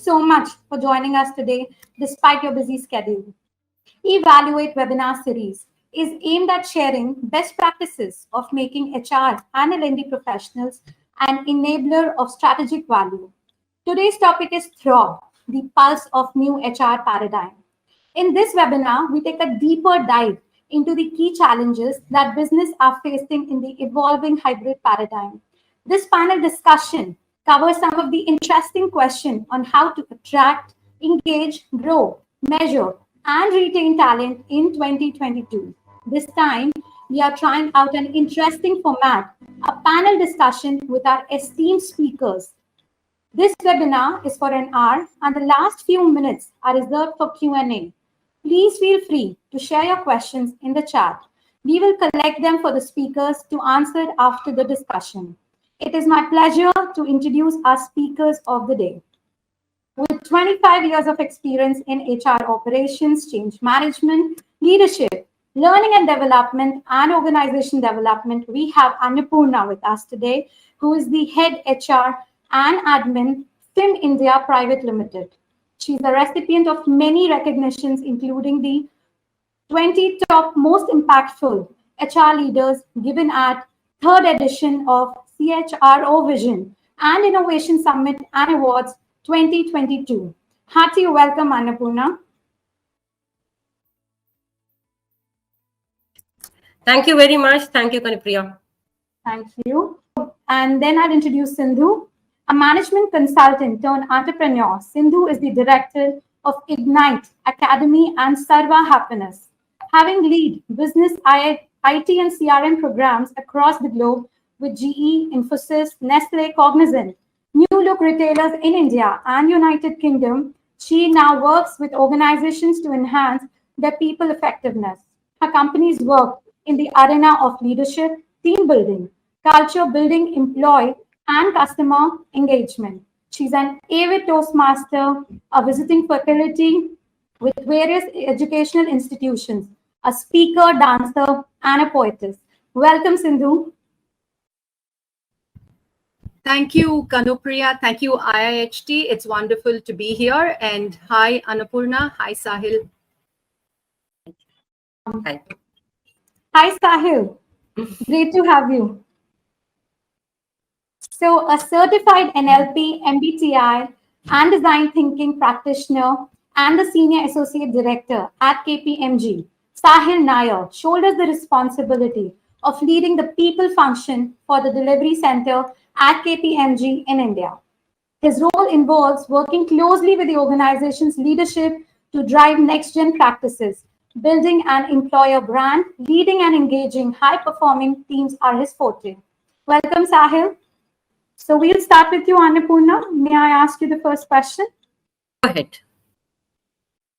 so much for joining us today despite your busy schedule. eValuate webinar series is aimed at sharing best practices of making HR and L&D professionals an enabler of strategic value. Today's topic is tHRob, the pulse of new HR paradigm. In this webinar, we take a deeper dive into the key challenges that businesses are facing in the evolving hybrid paradigm. This panel discussion covers some of the interesting questions on how to attract, engage, grow, measure, and retain talent in 2022. This time, we are trying out an interesting format, a panel discussion with our esteemed speakers. This webinar is for an hour, and the last few minutes are reserved for Q&A. Please feel free to share your questions in the chat. We will collect them for the speakers to answer after the discussion. It is my pleasure to introduce our speakers of the day. With 25 years of experience in HR operations, change management, leadership, learning and development, and organization development, we have Annapurna with us today, who is the head HR and admin, Fime India Pvt Limited. She's a recipient of many recognitions, including the 20 top most impactful HR leaders given at 3rd edition of tHRob Vision and Innovation Summit and Awards 2022. Hearty welcome, Annapurna. Thank you very much. Thank you, Kanipriya. Thank you. And then I'll introduce Sindhu, a management consultant turned entrepreneur. Sindhu is the director of Ignite, Akademi, and Sarva Happiness. Having lead business IT and CRM programs across the globe with GE, Infosys, Nestle, Cognizant, New Look retailers in India and United Kingdom, she now works with organizations to enhance their people effectiveness. Her companies work in the arena of leadership, team building, culture building, employee and customer engagement. She's an avid Toastmaster, a visiting faculty with various educational institutions, a speaker, dancer, and a poetess. Welcome, Sindhu. Thank you, Kanipriya. Thank you, IIHT. It's wonderful to be here. And hi, Annapurna. Hi, Sahil. Hi. Hi, Sahil. Great to have you. So, a certified NLP, MBTI, and design thinking practitioner and the senior associate director at KPMG, Sahil Nayar shoulders the responsibility of leading the people function for the delivery center at KPMG in India. His role involves working closely with the organization's leadership to drive next-gen practices. Building an employer brand, leading and engaging high-performing teams are his forte. Welcome, Sahil. So we'll start with you, Annapurna. May I ask you the first question? Go ahead.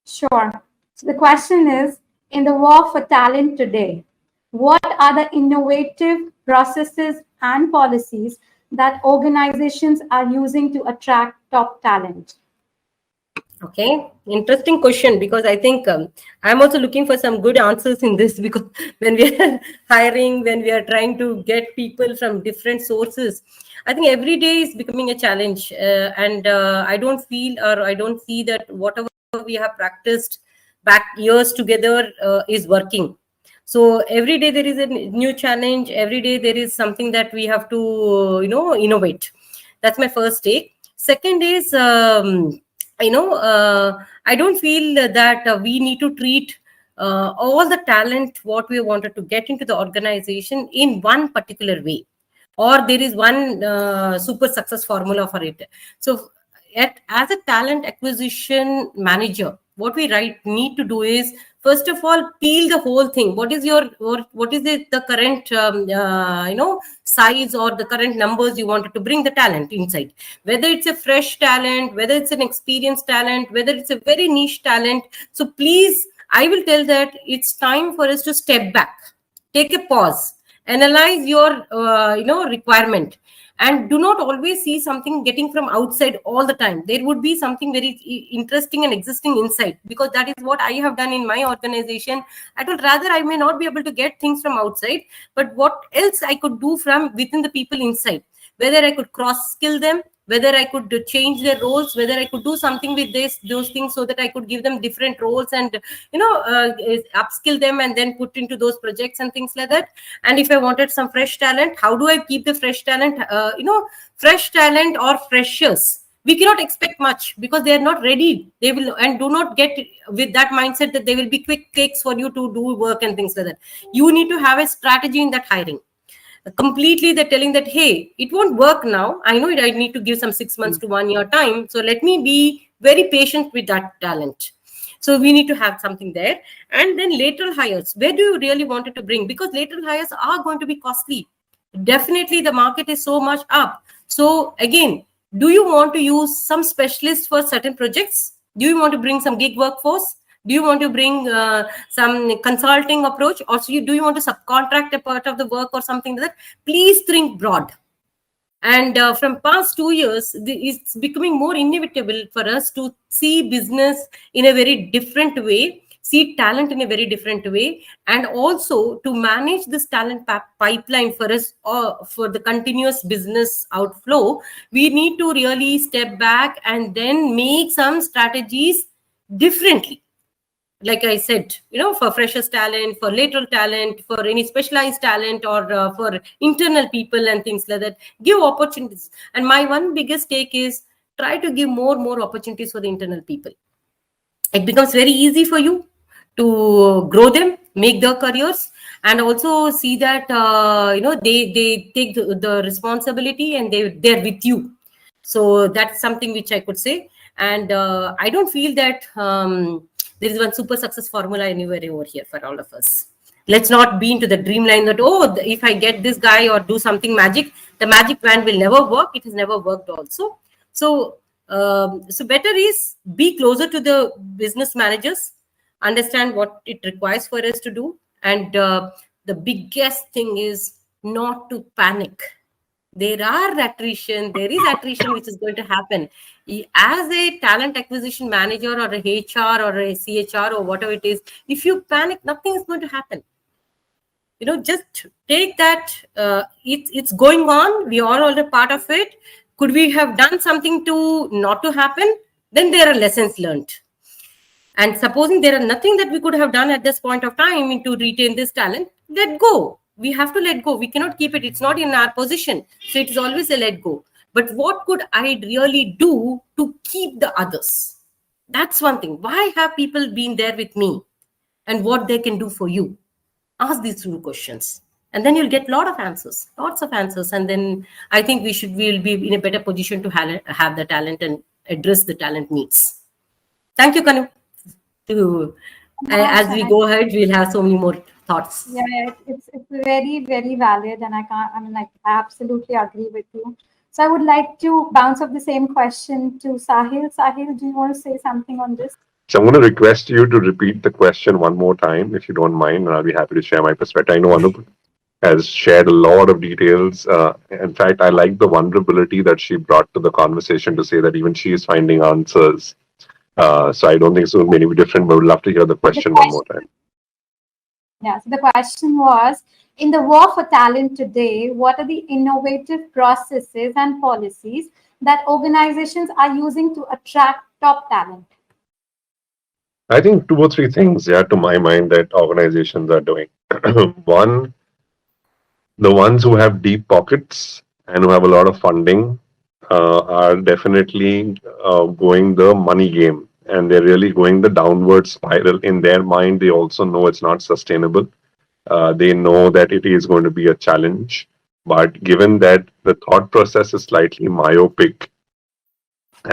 Sure. So the question is, in the war for talent today, what are the innovative processes and policies that organizations are using to attract top talent? Okay, interesting question, because I think I'm also looking for some good answers in this, because when we are hiring, when we are trying to get people from different sources, I think every day is becoming a challenge. And I don't feel, or I don't see that whatever we have practiced back years together is working. So every day there is a new challenge. Every day there is something that we have to, innovate. That's my first take. Second is, I don't feel that we need to treat all the talent what we wanted to get into the organization in one particular way, or there is one super success formula for it. So as a talent acquisition manager, what we need to do is, first of all, peel the whole thing. What is the current size or the current numbers you wanted to bring the talent inside? Whether it's a fresh talent, whether it's an experienced talent, whether it's a very niche talent. So please, I will tell that it's time for us to step back, take a pause, analyze your requirement, and do not always see something getting from outside all the time. There would be something very interesting and existing inside, because that is what I have done in my organization. I would rather, I may not be able to get things from outside, but what else I could do from within the people inside, whether I could cross skill them, whether I could change their roles, whether I could do something with those things so that I could give them different roles and, upskill them and then put into those projects and things like that. And if I wanted some fresh talent, how do I keep the fresh talent? Fresh talent or freshers, we cannot expect much because they are not ready. They will, and do not get with that mindset that they will be quick cakes for you to do work and things like that. You need to have a strategy in that hiring. Completely they're telling that, hey, it won't work now. I know it, I need to give some 6 months to 1 year time. So let me be very patient with that talent. So we need to have something there. And then lateral hires, where do you really want it to bring? Because lateral hires are going to be costly. Definitely the market is so much up. So again, do you want to use some specialists for certain projects? Do you want to bring some gig workforce? Do you want to bring some consulting approach, or do you want to subcontract a part of the work or something like that? Please think broad. And from past 2 years, it's becoming more inevitable for us to see business in a very different way, see talent in a very different way, and also to manage this talent pipeline for us, or for the continuous business outflow. We need to really step back and then make some strategies differently. Like I said, for freshers talent, for lateral talent, for any specialized talent, or for internal people and things like that, give opportunities. And my one biggest take is try to give more opportunities for the internal people. It becomes very easy for you to grow them, make their careers, and also see that they take the responsibility and they're with you. So that's something which I could say. And I don't feel that there is one super success formula anywhere over here for all of us. Let's not be into the dreamline that, if I get this guy or do something magic, the magic wand will never work. It has never worked also. So better is be closer to the business managers, understand what it requires for us to do. And the biggest thing is not to panic. There is attrition which is going to happen. As a talent acquisition manager or a HR or a CHR or whatever it is, if you panic, nothing is going to happen. Just take that. It's going on. We are all a part of it. Could we have done something to not to happen? Then there are lessons learned. And supposing there are nothing that we could have done at this point of time to retain this talent, let go. We have to let go. We cannot keep it. It's not in our position. So it is always a let go. But what could I really do to keep the others? That's one thing. Why have people been there with me? And what they can do for you? Ask these two questions. And then you'll get lots of answers. And then I think we'll be in a better position to have the talent and address the talent needs. Thank you, Kanu. As we go ahead, we'll have so many more thoughts. Yeah, it's very, very valid, and I absolutely agree with you. So I would like to bounce off the same question to Sahil. Sahil, do you want to say something on this? So I'm going to request you to repeat the question one more time, if you don't mind, and I'll be happy to share my perspective. I know Anup has shared a lot of details. In fact, I like the vulnerability that she brought to the conversation to say that even she is finding answers. So I don't think so many be different, but we'd love to hear the question one more time. Yeah, so the question was, in the war for talent today, what are the innovative processes and policies that organizations are using to attract top talent? I think 2 or 3 things, to my mind, that organizations are doing. One, the ones who have deep pockets and who have a lot of funding are definitely going the money game, and they're really going the downward spiral. In their mind, they also know it's not sustainable. They know that it is going to be a challenge, but given that the thought process is slightly myopic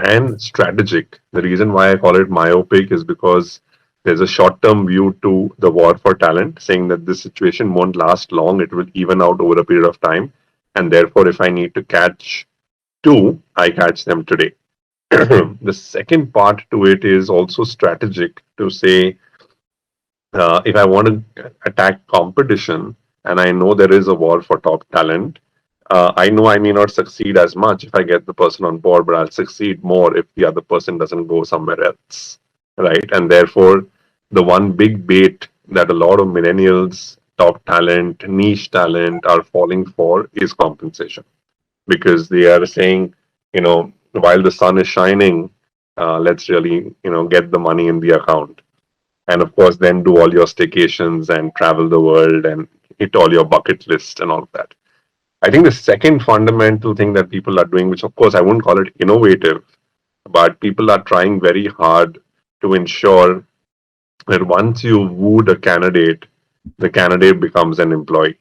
and strategic, the reason why I call it myopic is because there's a short-term view to the war for talent, saying that this situation won't last long, it will even out over a period of time, and therefore if I need to catch 2, I catch them today. The second part to it is also strategic, to say, if I want to attack competition and I know there is a war for top talent, I know I may not succeed as much if I get the person on board, but I'll succeed more if the other person doesn't go somewhere else, right? And therefore, the one big bait that a lot of millennials, top talent, niche talent are falling for is compensation, because they are saying, while the sun is shining, let's really, get the money in the account. And of course, then do all your staycations and travel the world and hit all your bucket list and all of that. I think the second fundamental thing that people are doing, which of course I wouldn't call it innovative, but people are trying very hard to ensure that once you wooed a candidate, the candidate becomes an employee.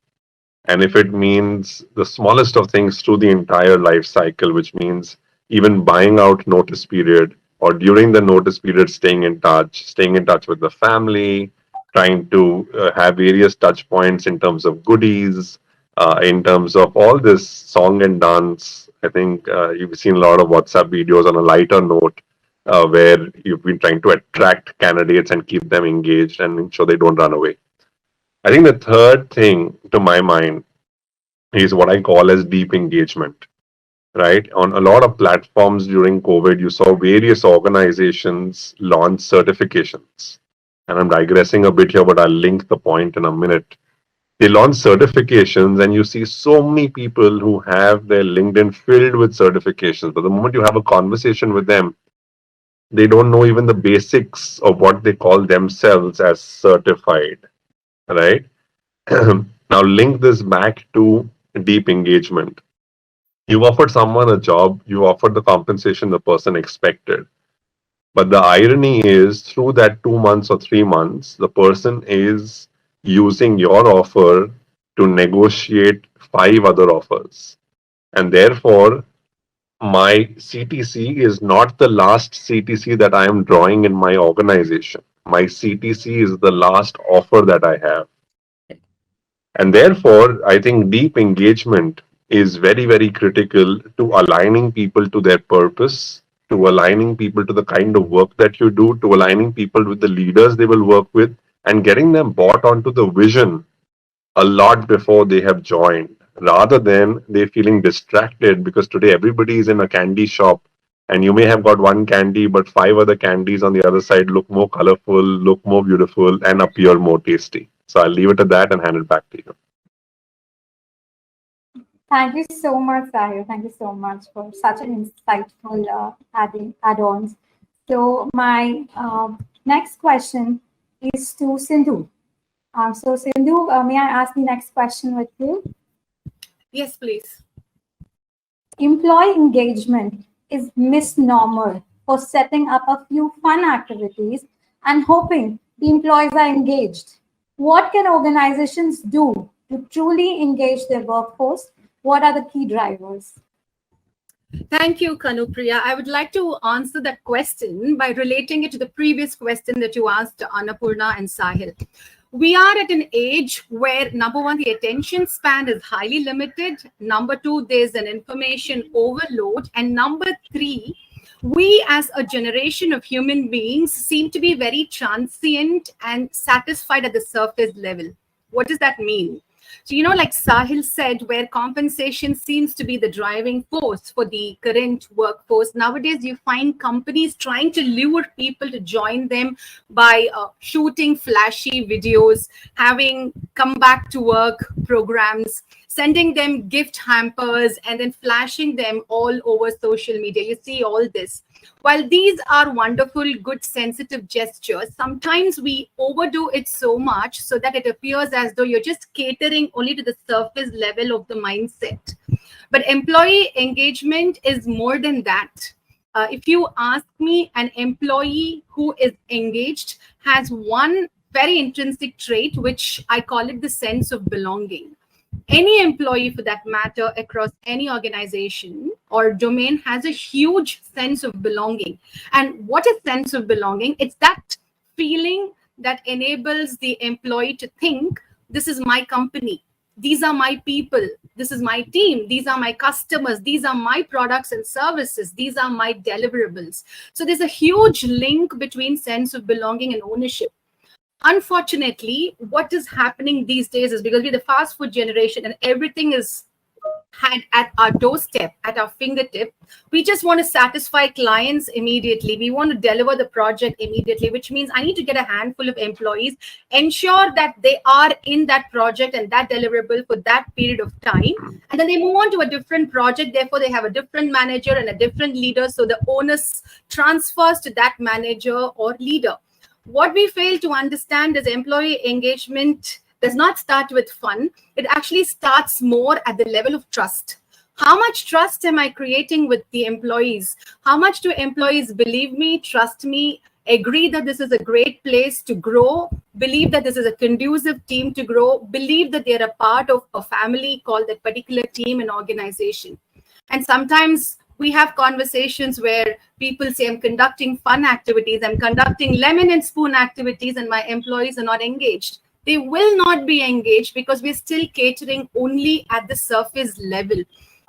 And if it means the smallest of things through the entire life cycle, which means even buying out notice period or during the notice period, staying in touch with the family, trying to have various touch points in terms of goodies, in terms of all this song and dance. I think you've seen a lot of WhatsApp videos on a lighter note where you've been trying to attract candidates and keep them engaged and ensure they don't run away. I think the third thing to my mind is what I call as deep engagement, right? On a lot of platforms during COVID, you saw various organizations launch certifications. And I'm digressing a bit here, but I'll link the point in a minute. They launch certifications, and you see so many people who have their LinkedIn filled with certifications. But the moment you have a conversation with them, they don't know even the basics of what they call themselves as certified, right? Now, link this back to deep engagement. You offered someone a job, you offered the compensation the person expected. But the irony is, through that 2 months or 3 months, the person is using your offer to negotiate 5 other offers. And therefore, my CTC is not the last CTC that I am drawing in my organization. My CTC is the last offer that I have. And therefore, I think deep engagement is very, very critical to aligning people to their purpose, to aligning people to the kind of work that you do, to aligning people with the leaders they will work with, and getting them bought onto the vision a lot before they have joined, rather than they feeling distracted because today everybody is in a candy shop and you may have got one candy, but 5 other candies on the other side look more colorful, look more beautiful, and appear more tasty. So I'll leave it at that and hand it back to you. Thank you so much, Sahil. Thank you so much for such an insightful add-ons. So my next question is to Sindhu. So Sindhu, may I ask the next question with you? Yes, please. Employee engagement is misnomer for setting up a few fun activities and hoping the employees are engaged. What can organizations do to truly engage their workforce? What are the key drivers? Thank you, Kanupriya. I would like to answer that question by relating it to the previous question that you asked Annapurna and Sahil. We are at an age where, number one, the attention span is highly limited. Number two, there's an information overload. And number three, we as a generation of human beings seem to be very transient and satisfied at the surface level. What does that mean? So, like Sahil said, where compensation seems to be the driving force for the current workforce, nowadays you find companies trying to lure people to join them by shooting flashy videos, having come back to work programs, sending them gift hampers, and then flashing them all over social media. You see all this. While these are wonderful, good, sensitive gestures, sometimes we overdo it so much so that it appears as though you're just catering only to the surface level of the mindset. But employee engagement is more than that. If you ask me, an employee who is engaged has one very intrinsic trait, which I call it the sense of belonging. Any employee, for that matter, across any organization or domain has a huge sense of belonging. And what is sense of belonging? It's that feeling that enables the employee to think, this is my company, these are my people, this is my team, these are my customers, these are my products and services, these are my deliverables. So there's a huge link between sense of belonging and ownership. Unfortunately, what is happening these days is because we're the fast food generation and everything is had at our doorstep, at our fingertip. We just want to satisfy clients immediately. We want to deliver the project immediately, which means I need to get a handful of employees, ensure that they are in that project and that deliverable for that period of time. And then they move on to a different project. Therefore, they have a different manager and a different leader. So the onus transfers to that manager or leader. What we fail to understand is employee engagement does not start with fun. It actually starts more at the level of trust. How much trust am I creating with the employees? How much do employees believe me, trust me, agree that this is a great place to grow, believe that this is a conducive team to grow, believe that they're a part of a family called that particular team and organization? And sometimes we have conversations where people say, I'm conducting fun activities, I'm conducting lemon and spoon activities, and my employees are not engaged. They will not be engaged because we're still catering only at the surface level.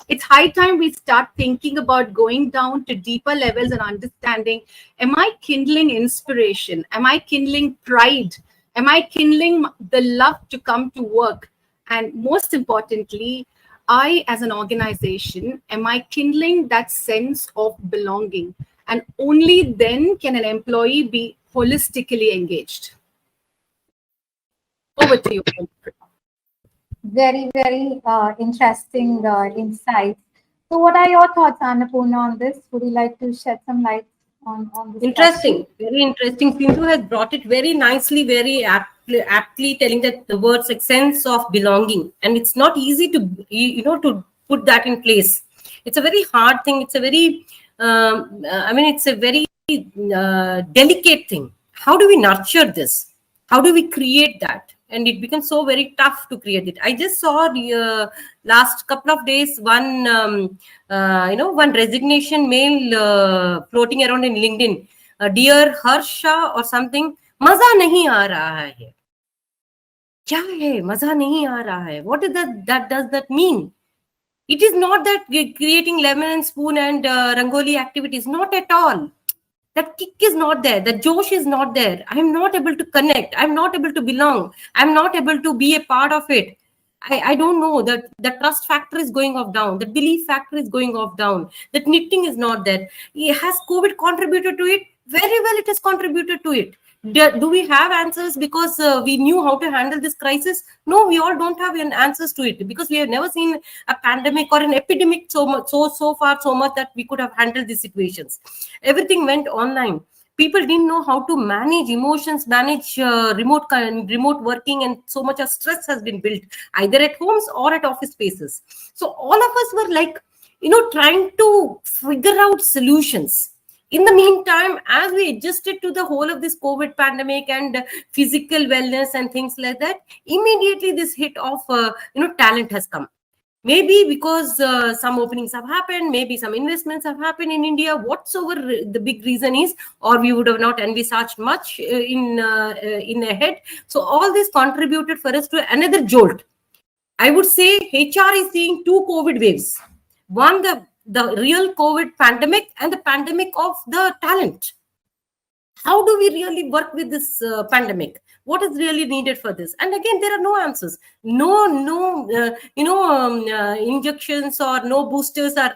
It's high time we start thinking about going down to deeper levels and understanding, am I kindling inspiration? Am I kindling pride? Am I kindling the love to come to work? And most importantly, I, as an organization, am I kindling that sense of belonging? And only then can an employee be holistically engaged. Over to you. Very, very interesting insights. So what are your thoughts, Annapurna, on this? Would you like to shed some light on this? Interesting, very interesting. Sindhu has brought it very nicely, very aptly telling that the words like sense of belonging. And it's not easy to, to put that in place. It's a very hard thing. It's a very, it's a very delicate thing. How do we nurture this? How do we create that? And it becomes so very tough to create it. I just saw the last couple of days one one resignation mail floating around in LinkedIn. Dear Harsha or something, maza nahi aa raha hai. Kya hai? Maza nahi aa raha hai. What is that does that mean? It is not that creating lemon and spoon and rangoli activities. Not at all. That kick is not there. The josh is not there. I'm not able to connect. I'm not able to belong. I'm not able to be a part of it. I don't know. That the trust factor is going off down. The belief factor is going off down. That knitting is not there. Has COVID contributed to it? Very well, it has contributed to it. Do we have answers because we knew how to handle this crisis? No, we all don't have answers to it because we have never seen a pandemic or an epidemic so much that we could have handled these situations. Everything went online. People didn't know how to manage emotions, manage remote working, and so much of stress has been built either at homes or at office spaces. So all of us were like, trying to figure out solutions. In the meantime, as we adjusted to the whole of this COVID pandemic and physical wellness and things like that, immediately this hit of, talent has come. Maybe because some openings have happened, maybe some investments have happened in India, whatsoever the big reason is, or we would have not envisaged much in ahead. So all this contributed for us to another jolt. I would say HR is seeing two COVID waves. One, the real COVID pandemic and the pandemic of the talent. How do we really work with this pandemic? What is really needed for this? And again, there are no answers. No, injections or no boosters are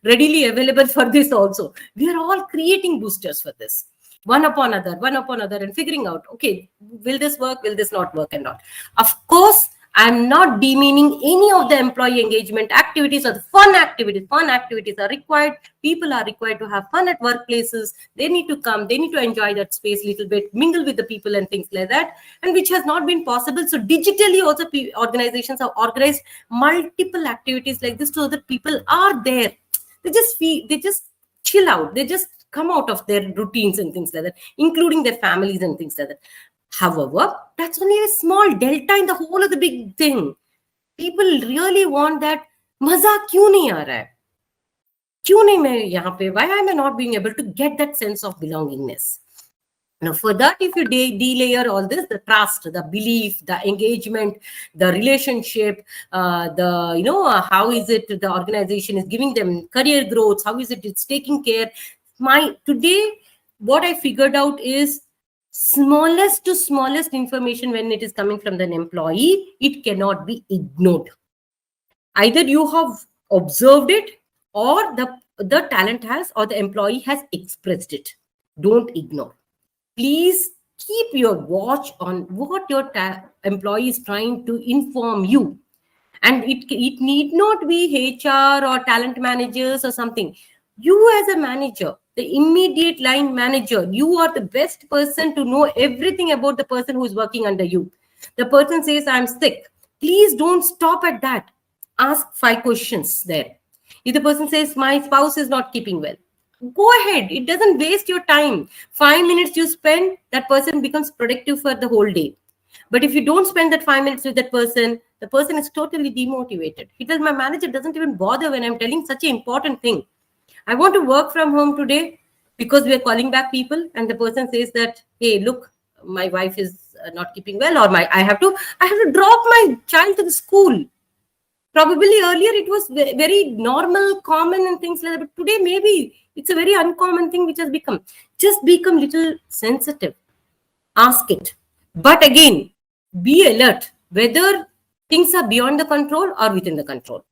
readily available for this also. We are all creating boosters for this. One upon other, and figuring out, okay, will this work? Will this not work? And not. Of course, I'm not demeaning any of the employee engagement activities or the fun activities. Fun activities are required. People are required to have fun at workplaces. They need to come. They need to enjoy that space a little bit, mingle with the people and things like that, and which has not been possible. So digitally also organizations have organized multiple activities like this so that people are there. They just chill out. They just come out of their routines and things like that, including their families and things like that. However, that's only a small delta in the whole of the big thing. People really want that. Maza kyun nahi aa raha hai? Kyun nahi main yahan pe? Why am I not being able to get that sense of belongingness? Now, for that, if you delayer all this, the trust, the belief, the engagement, the relationship, how is it the organization is giving them career growth? How is it's taking care? Today, what I figured out is smallest to smallest information when it is coming from an employee, it cannot be ignored. Either you have observed it, or the talent has, or the employee has expressed it. Don't ignore. Please keep your watch on what your employee is trying to inform you. And it need not be HR or talent managers or something. You as a manager, the immediate line manager, you are the best person to know everything about the person who is working under you. The person says, I'm sick. Please don't stop at that. Ask 5 questions there. If the person says, my spouse is not keeping well, go ahead. It doesn't waste your time. 5 minutes you spend, that person becomes productive for the whole day. But if you don't spend that 5 minutes with that person, the person is totally demotivated. He tells, my manager doesn't even bother when I'm telling such an important thing. I want to work from home today because we are calling back people, and the person says that, hey, look, my wife is not keeping well, or I have to drop my child to the school. Probably earlier it was very normal, common and things like that. But today maybe it's a very uncommon thing which has become. Just become little sensitive. Ask it. But again, be alert whether things are beyond the control or within the control.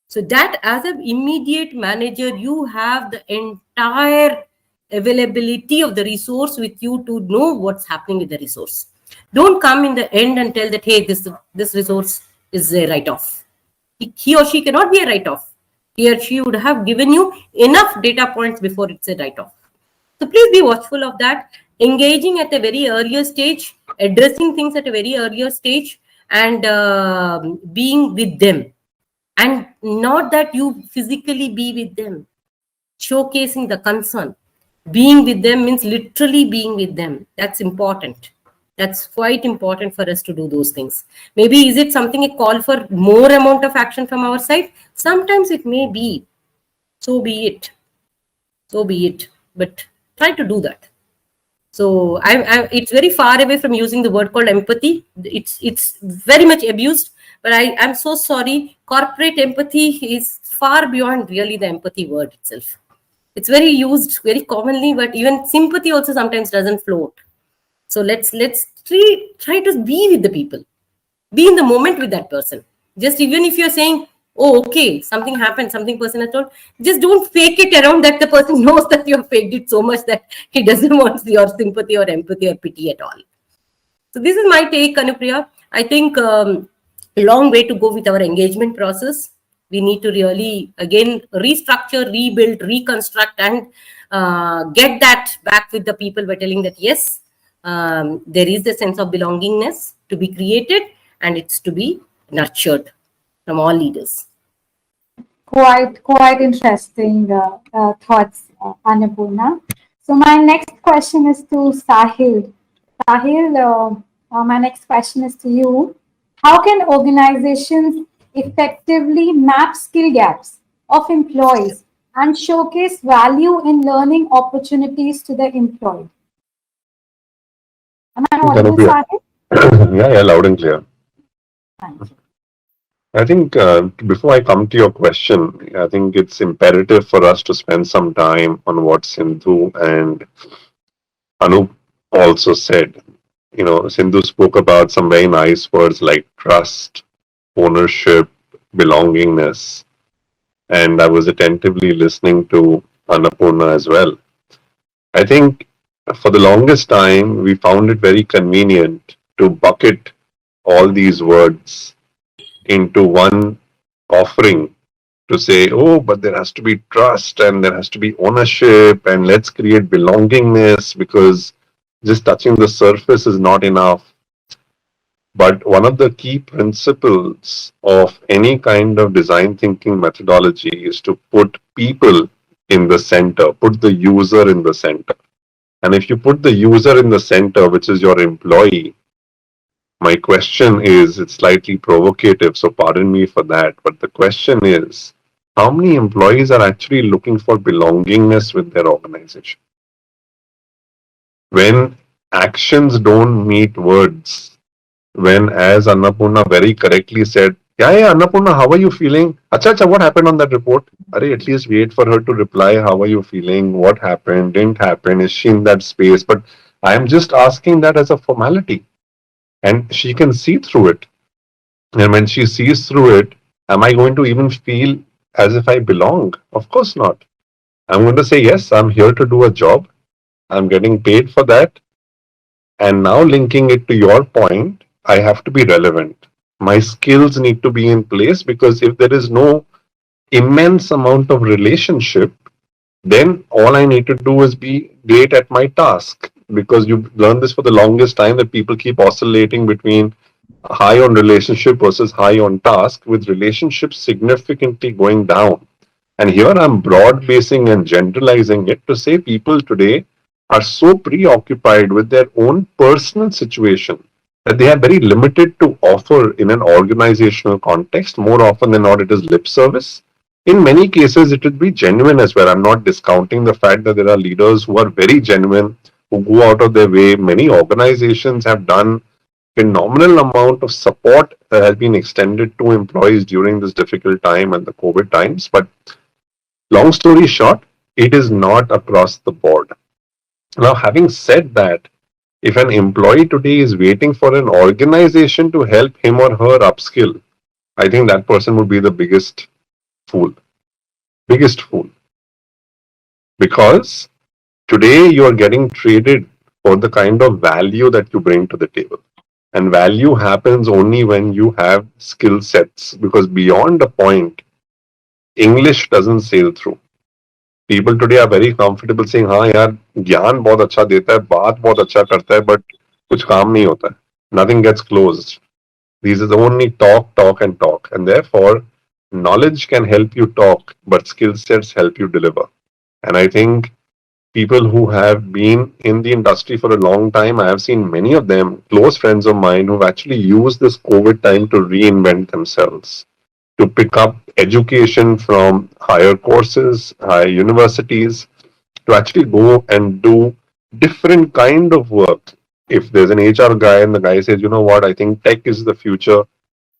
So that as an immediate manager, you have the entire availability of the resource with you to know what's happening with the resource. Don't come in the end and tell that, hey, this resource is a write-off. He or she cannot be a write-off. He or she would have given you enough data points before it's a write-off. So please be watchful of that. Engaging at a very earlier stage, addressing things at a very earlier stage, and being with them. And not that you physically be with them. Showcasing the concern. Being with them means literally being with them. That's important. That's quite important for us to do those things. Maybe is it something a call for more amount of action from our side? Sometimes it may be. So be it. So be it. But try to do that. So it's very far away from using the word called empathy. It's very much abused. But I'm so sorry. Corporate empathy is far beyond really the empathy word itself. It's very used very commonly, but even sympathy also sometimes doesn't float. So let's try to be with the people. Be in the moment with that person. Just even if you're saying, oh, okay, something happened, something person has told, just don't fake it around that the person knows that you have faked it so much that he doesn't want your sympathy or empathy or pity at all. So this is my take, Kanupriya. I think a long way to go with our engagement process. We need to really, again, restructure, rebuild, reconstruct, and get that back with the people by telling that, yes, there is a sense of belongingness to be created, and it's to be nurtured from all leaders. Quite interesting thoughts, Annapurna. So my next question is to Sahil. Sahil, my next question is to you. How can organizations effectively map skill gaps of employees and showcase value in learning opportunities to the employee? Am I audible, Sahil? Yeah, loud and clear. Thank you. I think before I come to your question, I think it's imperative for us to spend some time on what Sindhu and Anup also said. You know, Sindhu spoke about some very nice words like trust, ownership, belongingness, and I was attentively listening to Annapurna as well. I think for the longest time, we found it very convenient to bucket all these words into one offering to say, oh, but there has to be trust and there has to be ownership and let's create belongingness, because just touching the surface is not enough. But one of the key principles of any kind of design thinking methodology is to put people in the center, put the user in the center. And if you put the user in the center, which is your employee, my question is, it's slightly provocative, so pardon me for that, but the question is, how many employees are actually looking for belongingness with their organization? When actions don't meet words, when, as Annapurna very correctly said, yeah, Annapurna, how are you feeling? Acha, what happened on that report? At least wait for her to reply, how are you feeling? What happened? Didn't happen? Is she in that space? But I am just asking that as a formality. And she can see through it. And when she sees through it, Am I going to even feel as if I belong? Of course not. I'm going to say, yes, I'm here to do a job. I'm getting paid for that. And now linking it to your point, I have to be relevant. My skills need to be in place, because if there is no immense amount of relationship, then all I need to do is be great at my task. Because you've learned this for the longest time, that people keep oscillating between high on relationship versus high on task, with relationships significantly going down. And here I'm broad basing and generalizing it to say people today are so preoccupied with their own personal situation that they are very limited to offer in an organizational context. More often than not, it is lip service. In many cases, it would be genuine as well. I'm not discounting the fact that there are leaders who are very genuine, who go out of their way. Many organizations have done phenomenal amount of support that has been extended to employees during this difficult time and the COVID times. But long story short, it is not across the board. Now, having said that, if an employee today is waiting for an organization to help him or her upskill, I think that person would be the biggest fool. Biggest fool. Because today you are getting traded for the kind of value that you bring to the table. And value happens only when you have skill sets, because beyond a point, English doesn't sail through. People today are very comfortable saying, हाँ यार ज्ञान बहुत अच्छा देता है, बात बहुत अच्छा करता है, but कुछ काम नहीं होता है. Nothing gets closed. These is only talk, talk and talk. And therefore, knowledge can help you talk, but skill sets help you deliver. And I think people who have been in the industry for a long time, I have seen many of them, close friends of mine, who've actually used this COVID time to reinvent themselves, to pick up education from higher courses, higher universities, to actually go and do different kind of work. If there's an HR guy and the guy says, you know what, I think tech is the future,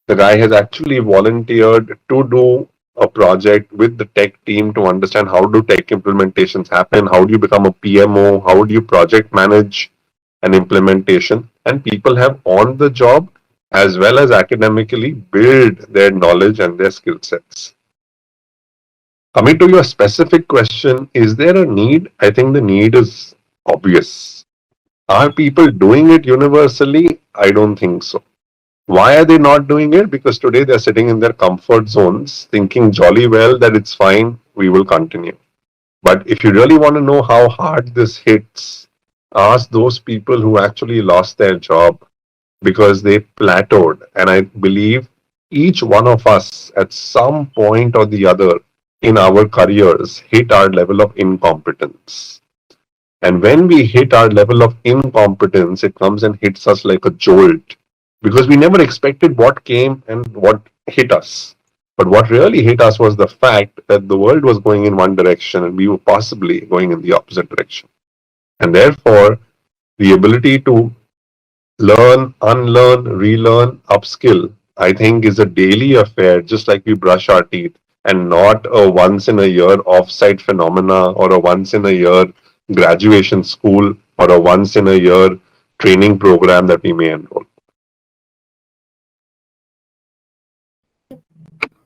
the guy has actually volunteered to do a project with the tech team to understand how do tech implementations happen, how do you become a PMO, how do you project manage an implementation, and people have on the job as well as academically build their knowledge and their skill sets. Coming to your specific question, is there a need? I think the need is obvious. Are people doing it universally? I don't think so. Why are they not doing it? Because today they're sitting in their comfort zones, thinking jolly well that it's fine, we will continue. But if you really want to know how hard this hits, ask those people who actually lost their job because they plateaued. And I believe each one of us at some point or the other in our careers hit our level of incompetence. And when we hit our level of incompetence, it comes and hits us like a jolt, because we never expected what came and what hit us. But what really hit us was the fact that the world was going in one direction and we were possibly going in the opposite direction. And therefore, the ability to learn, unlearn, relearn, upskill, I think is a daily affair, just like we brush our teeth, and not a once in a year offsite phenomena or a once in a year graduation school or a once in a year training program that we may enroll.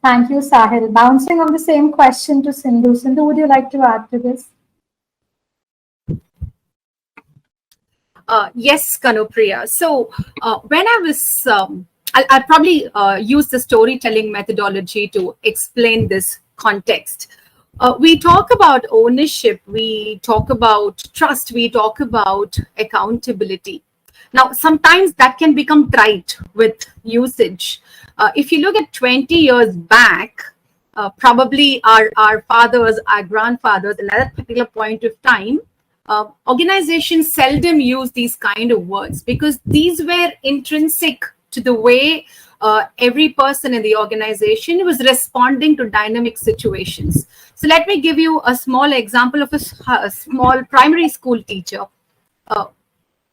Thank you, Sahil. Bouncing on the same question to Sindhu. Sindhu, would you like to add to this? Yes, Kanupriya. So when I was, I'll probably use the storytelling methodology to explain this context. We talk about ownership, we talk about trust, we talk about accountability. Now, sometimes that can become trite with usage. If you look at 20 years back, probably our fathers, our grandfathers, at that particular point of time, organizations seldom use these kind of words because these were intrinsic to the way every person in the organization was responding to dynamic situations. So let me give you a small example of a small primary school teacher.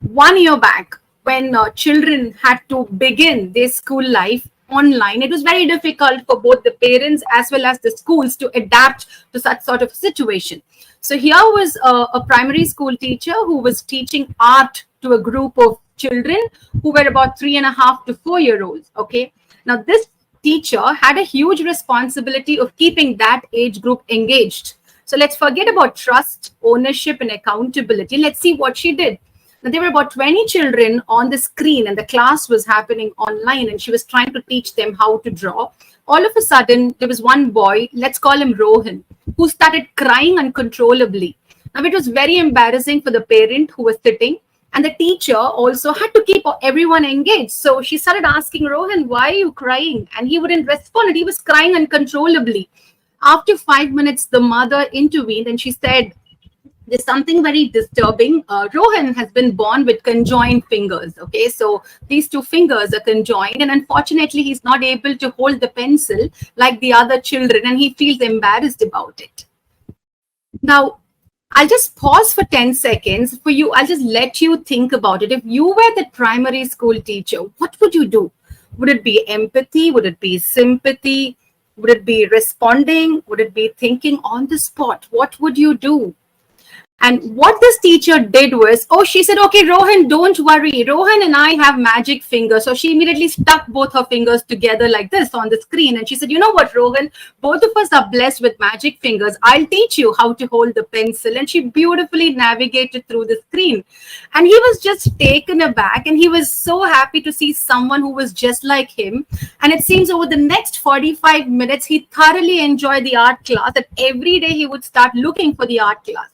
1 year back, when children had to begin their school life online, it was very difficult for both the parents as well as the schools to adapt to such sort of situation. So here was a primary school teacher who was teaching art to a group of children who were about 3.5 to 4 year olds. Okay. Now this teacher had a huge responsibility of keeping that age group engaged. So let's forget about trust, ownership, and accountability. Let's see what she did. Now, there were about 20 children on the screen, and the class was happening online, and she was trying to teach them how to draw. All of a sudden, there was one boy, let's call him Rohan, who started crying uncontrollably. Now, it was very embarrassing for the parent who was sitting, and the teacher also had to keep everyone engaged. So she started asking Rohan, why are you crying? And he wouldn't respond, and he was crying uncontrollably. After 5 minutes, the mother intervened and she said, there's something very disturbing. Rohan has been born with conjoined fingers. Okay, so these two fingers are conjoined, and unfortunately, he's not able to hold the pencil like the other children, and he feels embarrassed about it. Now, I'll just pause for 10 seconds for you. I'll just let you think about it. If you were the primary school teacher, what would you do? Would it be empathy? Would it be sympathy? Would it be responding? Would it be thinking on the spot? What would you do? And what this teacher did was, she said, okay, Rohan, don't worry. Rohan and I have magic fingers. So she immediately stuck both her fingers together like this on the screen. And she said, you know what, Rohan, both of us are blessed with magic fingers. I'll teach you how to hold the pencil. And she beautifully navigated through the screen. And he was just taken aback. And he was so happy to see someone who was just like him. And it seems over the next 45 minutes, he thoroughly enjoyed the art class. That every day he would start looking for the art class.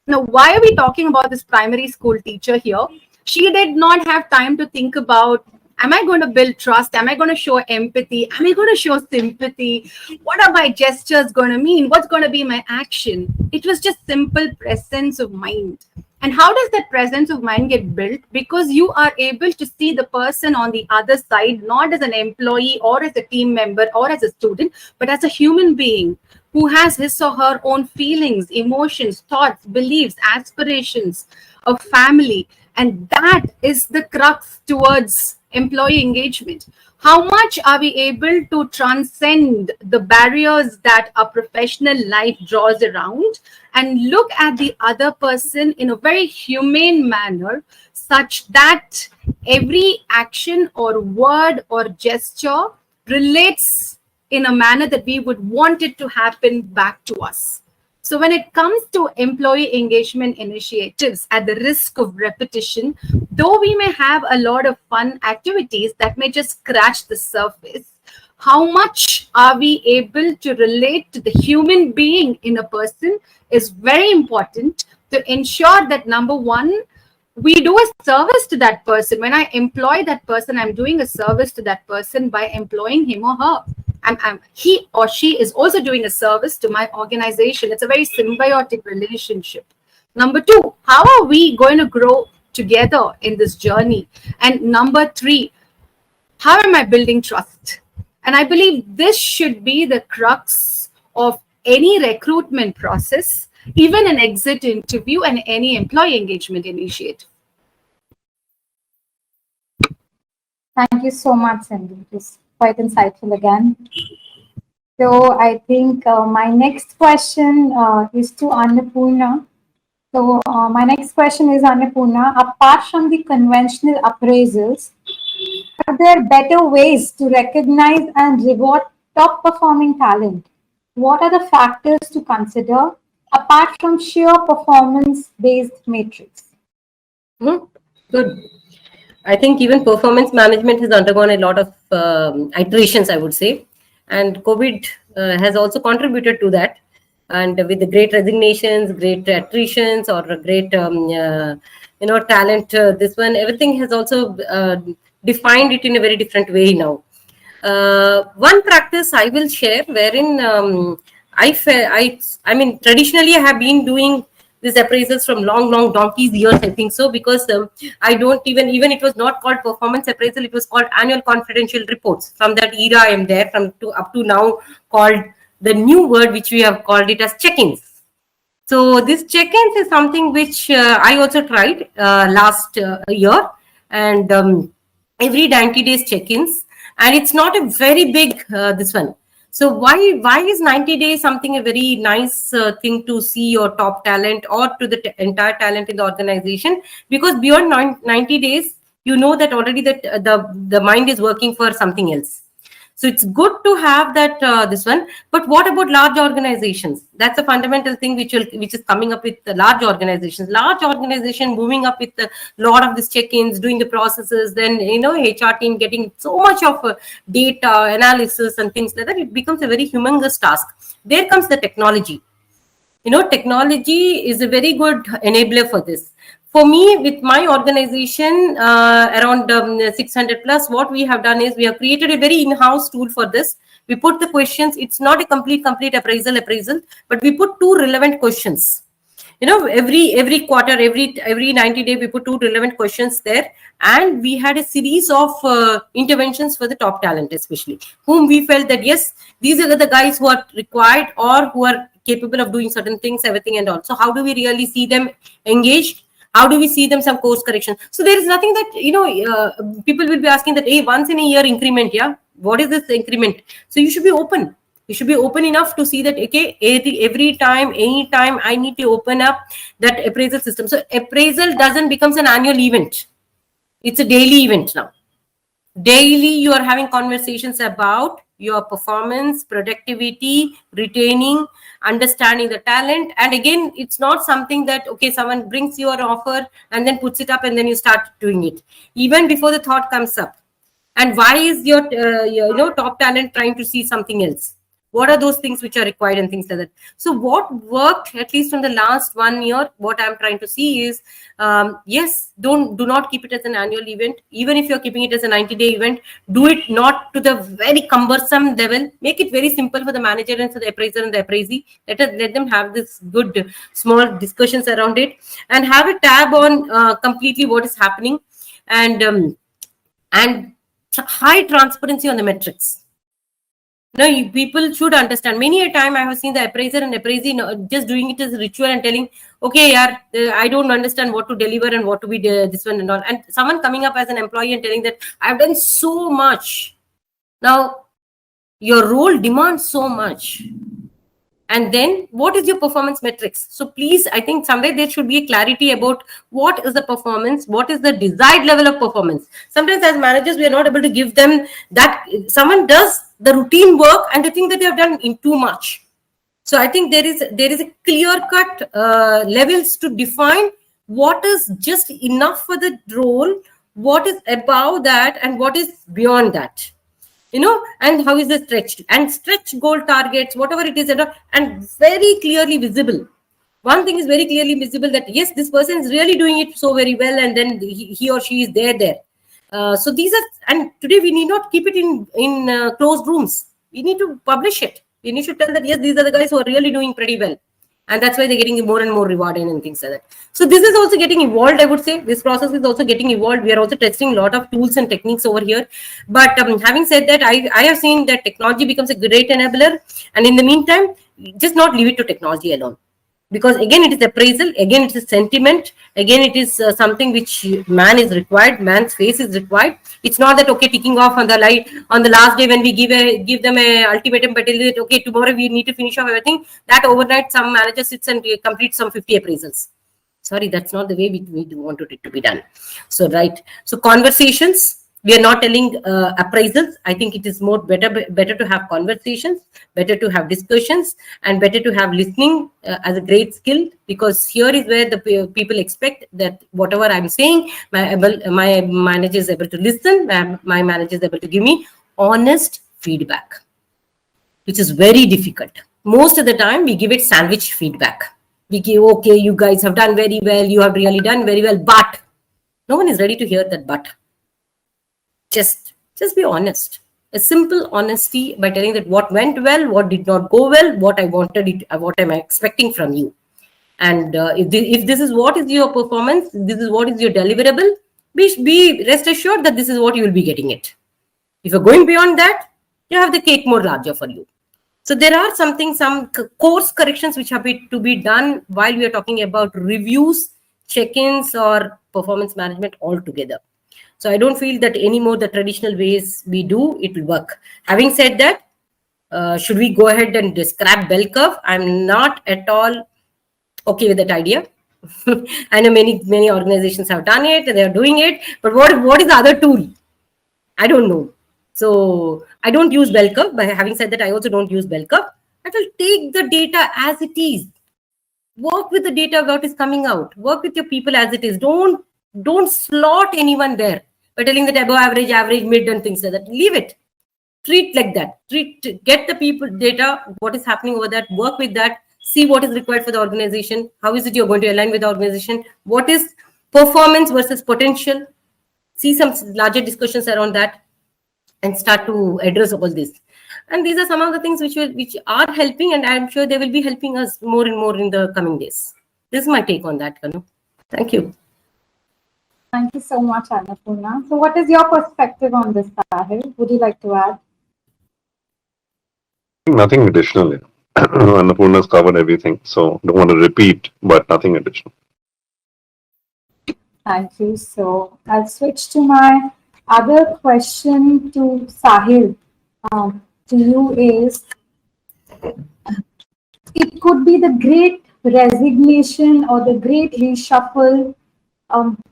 Now, why are we talking about this primary school teacher here? She did not have time to think about, am I going to build trust? Am I going to show empathy? Am I going to show sympathy? What are my gestures going to mean? What's going to be my action? It was just simple presence of mind. And how does that presence of mind get built? Because you are able to see the person on the other side, not as an employee or as a team member or as a student, but as a human being who has his or her own feelings, emotions, thoughts, beliefs, aspirations, a family. And that is the crux towards employee engagement. How much are we able to transcend the barriers that a professional life draws around and look at the other person in a very humane manner, such that every action or word or gesture relates in a manner that we would want it to happen back to us. So when it comes to employee engagement initiatives, at the risk of repetition, though we may have a lot of fun activities that may just scratch the surface, how much are we able to relate to the human being in a person is very important to ensure that, number one, we do a service to that person. When I employ that person, I'm doing a service to that person by employing him or her. He or she is also doing a service to my organization. It's a very symbiotic relationship. Number two, how are we going to grow together in this journey? And number three, how am I building trust? And I believe this should be the crux of any recruitment process, even an exit interview and any employee engagement initiative. Thank you so much, Sindhu. It was quite insightful again. So I think my next question is to Annapurna. So my next question is, Annapurna, apart from the conventional appraisals, are there better ways to recognize and reward top performing talent? What are the factors to consider apart from sheer performance-based matrix? Good. I think even performance management has undergone a lot of iterations, I would say. And COVID has also contributed to that. And with the great resignations, great attritions, or great, talent, this one, everything has also defined it in a very different way now. One practice I will share, wherein I mean, traditionally I have been doing these appraisals from long donkey's years, I think so, because I don't even it was not called performance appraisal, it was called annual confidential reports. From that era, I am there up to now, called the new word which we have called it as check-ins. So this check-ins is something which I also tried last year, and every 90 days check-ins, and it's not a very big this one. So why is 90 days something a very nice thing to see your top talent or to the entire talent in the organization? Because beyond 90 days, you know that already that the mind is working for something else. So it's good to have that this one. But what about large organizations? That's a fundamental thing which is coming up with the large organizations. Large organization moving up with a lot of these check-ins, doing the processes, then HR team getting so much of data analysis and things like that. It becomes a very humongous task. There comes the technology. Technology is a very good enabler for this. For me, with my organization, around 600 plus, what we have done is we have created a very in-house tool for this. We put the questions. It's not a complete appraisal, but we put 2 relevant questions. Every quarter, every 90 days, we put 2 relevant questions there. And we had a series of interventions for the top talent, especially, whom we felt that, yes, these are the guys who are required or who are capable of doing certain things, everything and all. So how do we really see them engaged? How do we see them some course correction? So there is nothing that, people will be asking that, hey, once in a year increment, yeah, what is this increment? So you should be open. You should be open enough to see that, okay, every time, anytime I need to open up that appraisal system. So appraisal doesn't becomes an annual event. It's a daily event now. Daily, you are having conversations about your performance, productivity, retaining, understanding the talent. And again, it's not something that, okay, someone brings you an offer and then puts it up and then you start doing it. Even before the thought comes up. And why is your top talent trying to see something else? What are those things which are required and things like that? So what worked, at least from the last 1 year, what I'm trying to see is, yes, do not keep it as an annual event. Even if you're keeping it as a 90-day event, do it not to the very cumbersome level. Make it very simple for the manager and for the appraiser and the appraisee. Let them have this good small discussions around it and have a tab on completely what is happening and high transparency on the metrics. People should understand. Many a time I have seen the appraiser and appraisee just doing it as a ritual and telling, okay, yeah, I don't understand what to deliver and what to be this one and all. And someone coming up as an employee and telling that I've done so much. Now, your role demands so much. And then what is your performance metrics? So please, I think somewhere there should be a clarity about what is the performance, what is the desired level of performance. Sometimes as managers, we are not able to give them that. Someone does the routine work and they think that they have done in too much. So I think there is a clear-cut levels to define what is just enough for the role, what is above that, and what is beyond that. And how is the stretch goal targets, whatever it is, and very clearly visible. One thing is very clearly visible that, yes, this person is really doing it so very well, and then he or she is there. So these are, and today we need not keep it in closed rooms. We need to publish it. We need to tell that, yes, these are the guys who are really doing pretty well. And that's why they're getting more and more rewarded and things like that. So this is also getting evolved, I would say. This process is also getting evolved. We are also testing a lot of tools and techniques over here. But having said that, I have seen that technology becomes a great enabler. And in the meantime, just not leave it to technology alone. Because again, it is appraisal. Again, it is sentiment. Again, it is something which man is required. Man's face is required. It's not that, okay, ticking off on the last day when we give them a ultimatum, but okay, tomorrow we need to finish off everything. That overnight, some manager sits and completes some 50 appraisals. Sorry, that's not the way we wanted it to be done. So, right. So conversations. We are not telling appraisals. I think it is more better to have conversations, better to have discussions, and better to have listening as a great skill, because here is where the people expect that whatever I'm saying, my manager is able to listen, my manager is able to give me honest feedback, which is very difficult. Most of the time, we give it sandwich feedback. We give, okay, you guys have done very well, you have really done very well, but no one is ready to hear that but. Just be honest. A simple honesty by telling that what went well, what did not go well, what I wanted, what am I expecting from you. And if this is what is your performance, this is what is your deliverable, be rest assured that this is what you will be getting it. If you're going beyond that, you have the cake more larger for you. So there are some course corrections which have to be done while we are talking about reviews, check-ins, or performance management altogether. So I don't feel that anymore the traditional ways we do, it will work. Having said that, should we go ahead and scrap bell curve? I'm not at all okay with that idea. I know many organizations have done it, they are doing it, but what is the other tool? I don't know. So I don't use bell curve. By having said that, I also don't use bell curve. I will take the data as it is. Work with the data what is coming out. Work with your people as it is. Don't slot anyone there by telling that above average, average, mid, and things like that. Leave it. Treat like that. Get the people data, what is happening over that, work with that, see what is required for the organization. How is it you're going to align with the organization? What is performance versus potential? See some larger discussions around that and start to address all this. And these are some of the things which are helping, and I'm sure they will be helping us more and more in the coming days. This is my take on that, Kanu. Thank you. Thank you so much, Annapurna. So what is your perspective on this, Sahil? Would you like to add? Nothing additional. Annapurna's covered everything, so don't want to repeat, but nothing additional. Thank you. So I'll switch to my other question to Sahil. To you is, it could be the great resignation or the great reshuffle,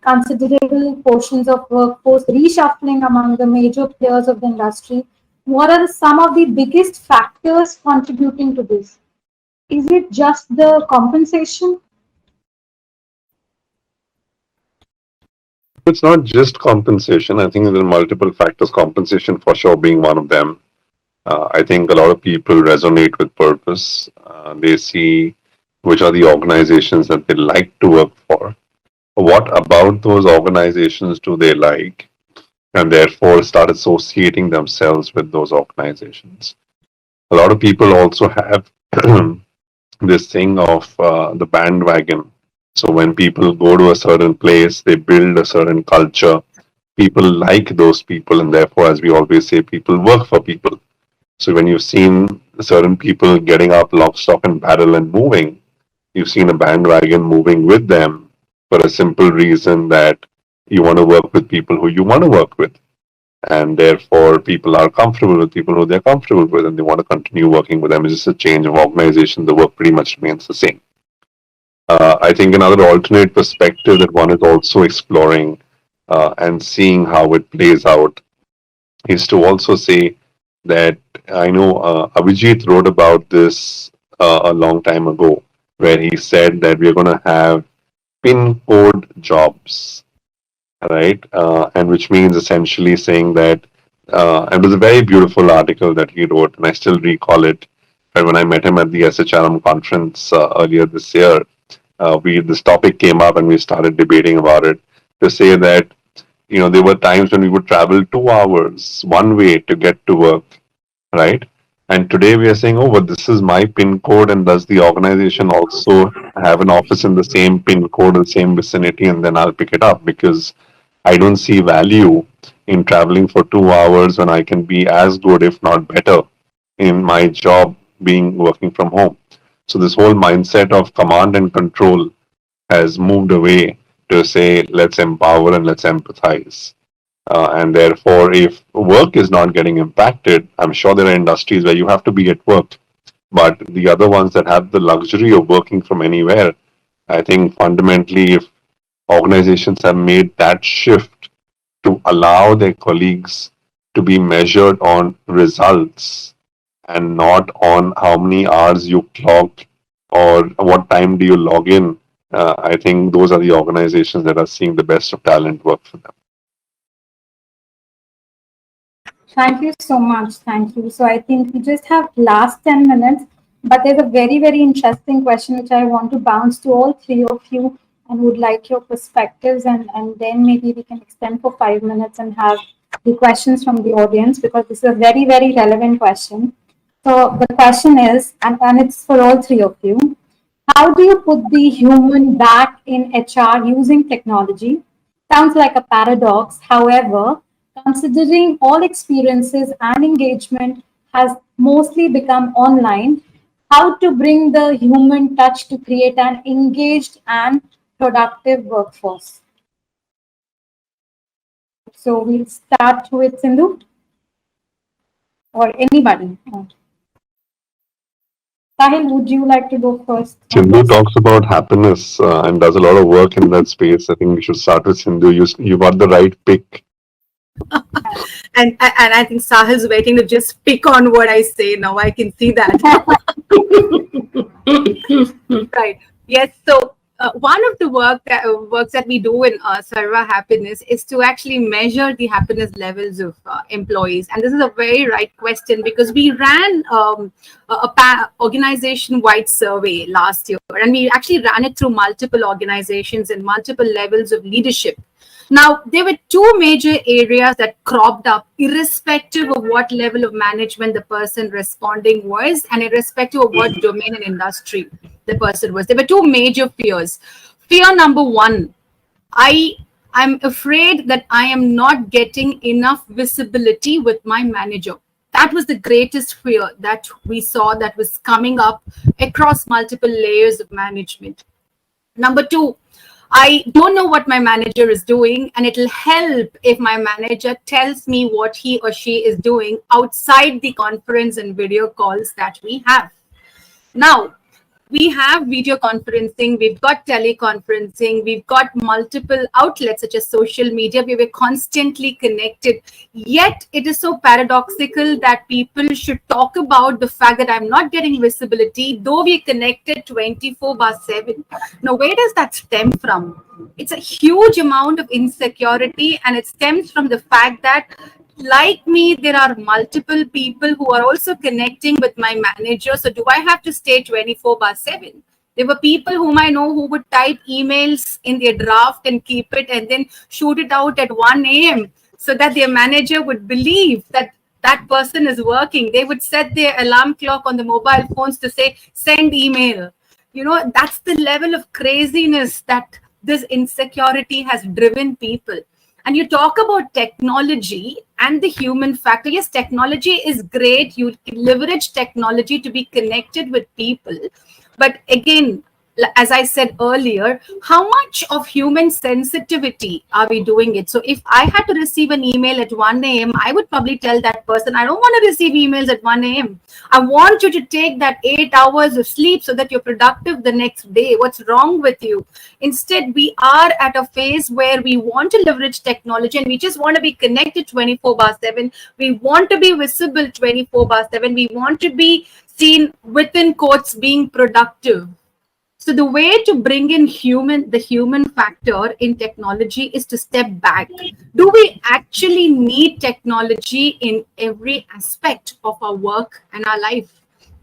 considerable portions of workforce reshuffling among the major players of the industry. What are some of the biggest factors contributing to this? Is it just the compensation? It's not just compensation. I think there are multiple factors, compensation for sure being one of them. I think a lot of people resonate with purpose. They see which are the organizations that they like to work for. What about those organizations do they like? And therefore start associating themselves with those organizations. A lot of people also have this thing of the bandwagon. So when people go to a certain place, they build a certain culture. People like those people, and therefore, as we always say, people work for people. So when you've seen certain people getting up lock, stock, and barrel and moving, you've seen a bandwagon moving with them for a simple reason that you want to work with people who you want to work with. And therefore, people are comfortable with people who they're comfortable with, and they want to continue working with them. It's just a change of organization. The work pretty much remains the same. I think another alternate perspective that one is also exploring and seeing how it plays out is to also say that I know Abhijit wrote about this a long time ago, where he said that we're going to have pin code jobs, right? And which means essentially saying that, it was a very beautiful article that he wrote, and I still recall it. And when I met him at the SHRM conference earlier this year, this topic came up and we started debating about it, to say that, you know, there were times when we would travel 2 hours one way to get to work, right? And today we are saying, oh, but this is my pin code, and does the organization also have an office in the same pin code, the same vicinity, and then I'll pick it up, because I don't see value in traveling for 2 hours when I can be as good, if not better, in my job being working from home. So this whole mindset of command and control has moved away to say, let's empower and let's empathize. And therefore, if work is not getting impacted, I'm sure there are industries where you have to be at work. But the other ones that have the luxury of working from anywhere, I think fundamentally, if organizations have made that shift to allow their colleagues to be measured on results and not on how many hours you clocked or what time do you log in, I think those are the organizations that are seeing the best of talent work for them. Thank you so much. Thank you. So I think we just have last 10 minutes, but there's a very, very interesting question which I want to bounce to all three of you and would like your perspectives, and then maybe we can extend for 5 minutes and have the questions from the audience, because this is a very, very relevant question. So the question is, and it's for all three of you, how do you put the human back in HR using technology? Sounds like a paradox. However, considering all experiences and engagement has mostly become online, how to bring the human touch to create an engaged and productive workforce? So we'll start with Sindhu or anybody. Sahil, would you like to go first? Sindhu talks about happiness and does a lot of work in that space. I think we should start with Sindhu. You got the right pick. And I think Sahil's waiting to just pick on what I say now. I can see that. Right. Yes. So one of the works that we do in Sarva Happiness is to actually measure the happiness levels of employees. And this is a very right question, because we ran organization-wide survey last year, and we actually ran it through multiple organizations and multiple levels of leadership. Now, there were two major areas that cropped up, irrespective of what level of management the person responding was, and irrespective of what domain and industry the person was. There were two major fears. Fear number one, I'm afraid that I am not getting enough visibility with my manager. That was the greatest fear that we saw that was coming up across multiple layers of management. Number two, I don't know what my manager is doing, and it'll help if my manager tells me what he or she is doing outside the conference and video calls that we have. Now, we have video conferencing, we've got teleconferencing, we've got multiple outlets such as social media, we were constantly connected. Yet it is so paradoxical that people should talk about the fact that I'm not getting visibility, though we're connected 24/7. Now, where does that stem from? It's a huge amount of insecurity, and it stems from the fact that, like me, there are multiple people who are also connecting with my manager. So do I have to stay 24/7? There were people whom I know who would type emails in their draft and keep it and then shoot it out at 1 a.m. so that their manager would believe that that person is working. They would set their alarm clock on the mobile phones to say, send email. You know, that's the level of craziness that this insecurity has driven people. And you talk about technology and the human factor. Yes, technology is great. You leverage technology to be connected with people. But again, as I said earlier, how much of human sensitivity are we doing it? So if I had to receive an email at 1 a.m., I would probably tell that person, I don't want to receive emails at 1 a.m. I want you to take that 8 hours of sleep so that you're productive the next day. What's wrong with you? Instead, we are at a phase where we want to leverage technology and we just want to be connected 24/7. We want to be visible 24/7. We want to be seen within quotes being productive. So the way to bring in the human factor in technology is to step back. Do we actually need technology in every aspect of our work and our life?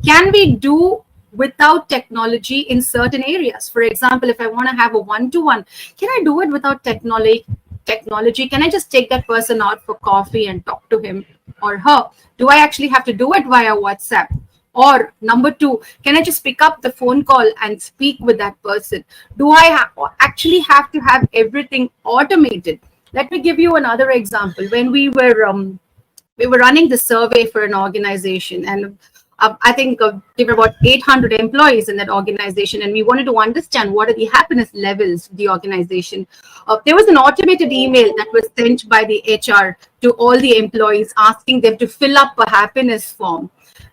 Can we do without technology in certain areas? For example, if I want to have a one-to-one, can I do it without technology? Can I just take that person out for coffee and talk to him or her? Do I actually have to do it via WhatsApp? Or number two, can I just pick up the phone call and speak with that person? Do I actually have to have everything automated? Let me give you another example. When we were running the survey for an organization, and I think there were about 800 employees in that organization, and we wanted to understand what are the happiness levels of the organization. There was an automated email that was sent by the HR to all the employees asking them to fill up a happiness form.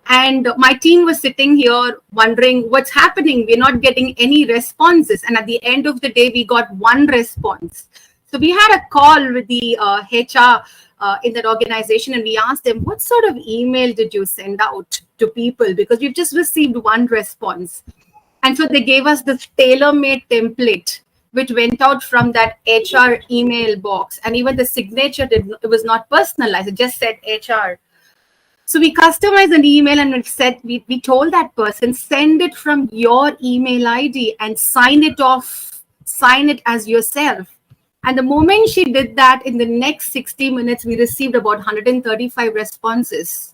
And my team was sitting here wondering what's happening. We're not getting any responses. And at the end of the day, we got one response. So we had a call with the HR in that organization, and we asked them, what sort of email did you send out to people? Because we've just received one response. And so they gave us this tailor-made template, which went out from that HR email box. And even the signature, it was not personalized. It just said HR. So we customized an email and we told that person, send it from your email ID and sign it as yourself. And the moment she did that, in the next 60 minutes, we received about 135 responses.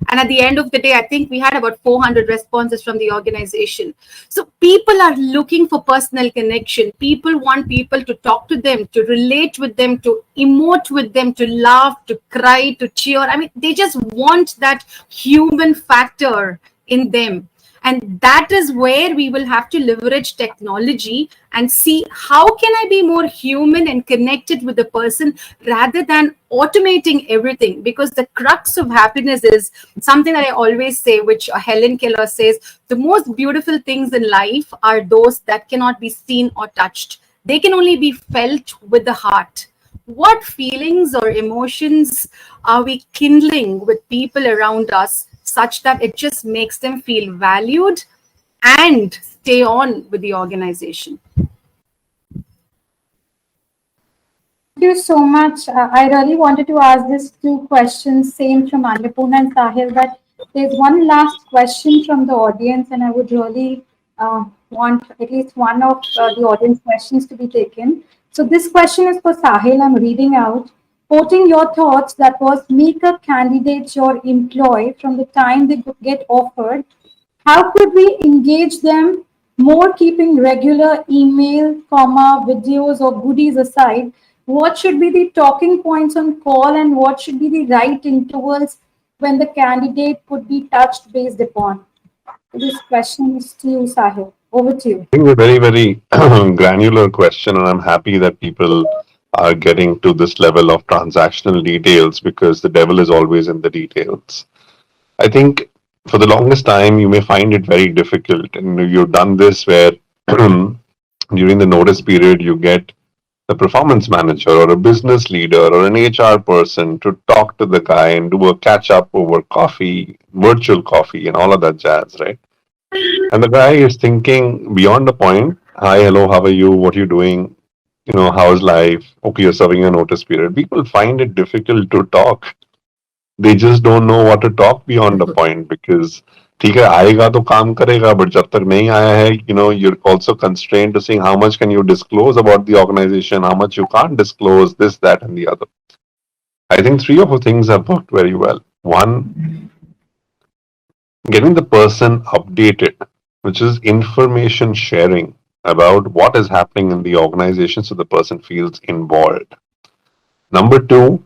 And at the end of the day, I think we had about 400 responses from the organization. So people are looking for personal connection. People want people to talk to them, to relate with them, to emote with them, to laugh, to cry, to cheer. I mean, they just want that human factor in them. And that is where we will have to leverage technology and see how can I be more human and connected with the person rather than automating everything. Because the crux of happiness is something that I always say, which Helen Keller says, the most beautiful things in life are those that cannot be seen or touched. They can only be felt with the heart. what feelings or emotions are we kindling with people around us such that it just makes them feel valued and stay on with the organization? Thank you so much. I really wanted to ask these two questions, same from Annapurna and Sahil, but there's one last question from the audience, and I would really want at least one of the audience questions to be taken. So this question is for Sahil. I'm reading out. Quoting your thoughts, that was make a candidate your employee from the time they get offered. How could we engage them more, keeping regular email, videos or goodies aside? What should be the talking points on call and what should be the right intervals when the candidate could be touched based upon? This question is to you, Sahil. Over to you. I think a very, very granular question, and I'm happy that people are getting to this level of transactional details because the devil is always in the details. I think for the longest time, you may find it very difficult, and you've done this where during the notice period, you get the performance manager or a business leader or an HR person to talk to the guy and do a catch up over coffee, virtual coffee, and all of that jazz, right? And the guy is thinking beyond the point. Hi, hello, how are you? What are you doing? How's life? Okay, you're serving a notice period. People find it difficult to talk. They just don't know what to talk beyond the point because ठीक है आएगा तो काम करेगा but जब तक नहीं आया है you're also constrained to saying how much can you disclose about the organization, how much you can't disclose, this, that, and the other. I think 3 or 4 things have worked very well. One, getting the person updated, which is information sharing about what is happening in the organization so the person feels involved. Number 2,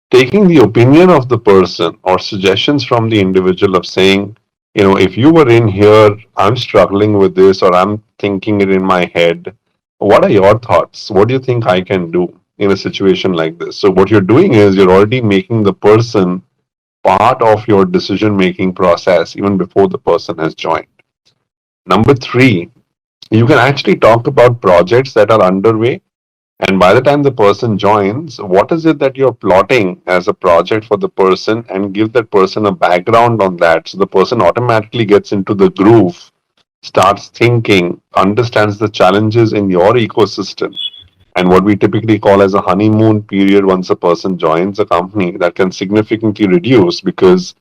taking the opinion of the person or suggestions from the individual of saying, if you were in here, I'm struggling with this or I'm thinking it in my head. What are your thoughts? What do you think I can do in a situation like this? So what you're doing is you're already making the person part of your decision making process even before the person has joined. Number 3, you can actually talk about projects that are underway. And by the time the person joins, what is it that you're plotting as a project for the person and give that person a background on that. So the person automatically gets into the groove, starts thinking, understands the challenges in your ecosystem. And what we typically call as a honeymoon period once a person joins a company that can significantly reduce because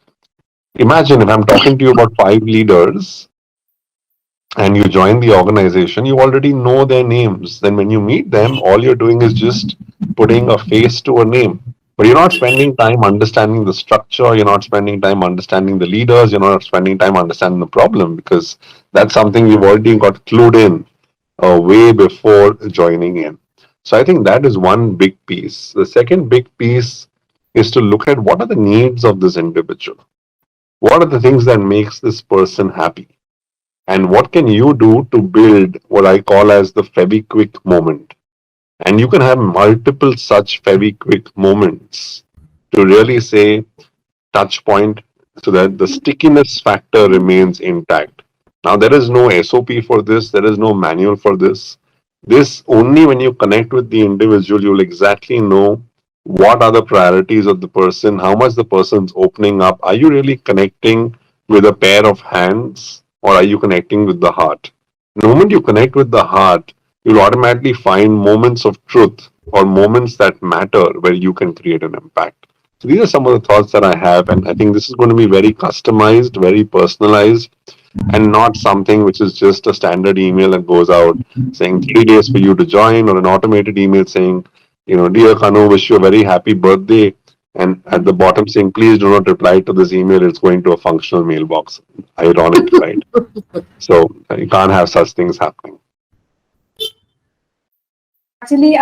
imagine if I'm talking to you about 5 leaders and you join the organization, you already know their names. Then when you meet them, all you're doing is just putting a face to a name. But you're not spending time understanding the structure, you're not spending time understanding the leaders, you're not spending time understanding the problem because that's something you've already got clued in way before joining in. So I think that is one big piece. The second big piece is to look at what are the needs of this individual. What are the things that makes this person happy? And what can you do to build what I call as the Feviquick moment? And you can have multiple such Feviquick moments to really say touch point so that the stickiness factor remains intact. Now, there is no SOP for this. There is no manual for this. This only when you connect with the individual, you'll exactly know what are the priorities of the person, how much the person's opening up. Are you really connecting with a pair of hands? Or are you connecting with the heart? The moment you connect with the heart, you'll automatically find moments of truth or moments that matter where you can create an impact. So these are some of the thoughts that I have, and I think this is going to be very customized, very personalized, and not something which is just a standard email that goes out saying 3 days for you to join, or an automated email saying, dear Kanu, wish you a very happy birthday. And at the bottom saying, please do not reply to this email. It's going to a functional mailbox. Ironic, right? So you can't have such things happening. Actually,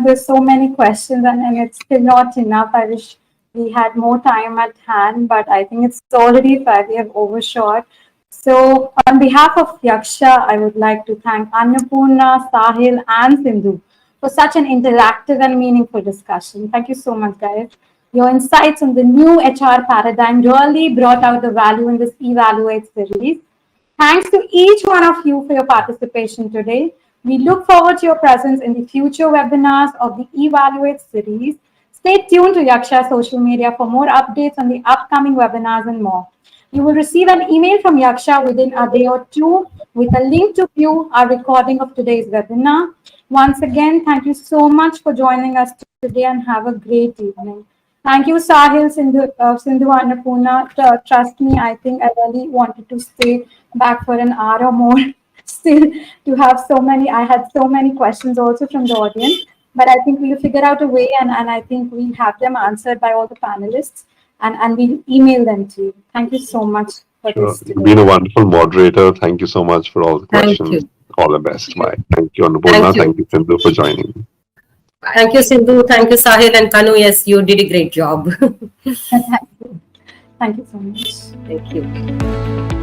there's so many questions and it's still not enough. I wish we had more time at hand, but I think it's already 5. We have overshot. So on behalf of Yaksha, I would like to thank Annapurna, Sahil and Sindhu for such an interactive and meaningful discussion. Thank you so much, guys. Your insights on the new HR paradigm really brought out the value in this eVALUate series. Thanks to each one of you for your participation today. We look forward to your presence in the future webinars of the eValuate series. Stay tuned to Yaksha social media for more updates on the upcoming webinars and more. You will receive an email from Yaksha within a day or two with a link to view our recording of today's webinar. Once again, thank you so much for joining us today and have a great evening. Thank you, Sahil, Sindhu, Annapurna. Trust me, I think I really wanted to stay back for an hour or more still to have so many. I had so many questions also from the audience, but I think we'll figure out a way and I think we'll have them answered by all the panelists and we'll email them to you. Thank you so much for Sure. this today. You've been a wonderful moderator. Thank you so much for all the Thank questions. you. All the best. Bye. Thank you, Annapurna. Thank you. Thank you, Sindhu, for joining. Thank you, Sindhu. Thank you, Sahil and Kanu. Yes, you did a great job. Thank you. Thank you so much. Thank you.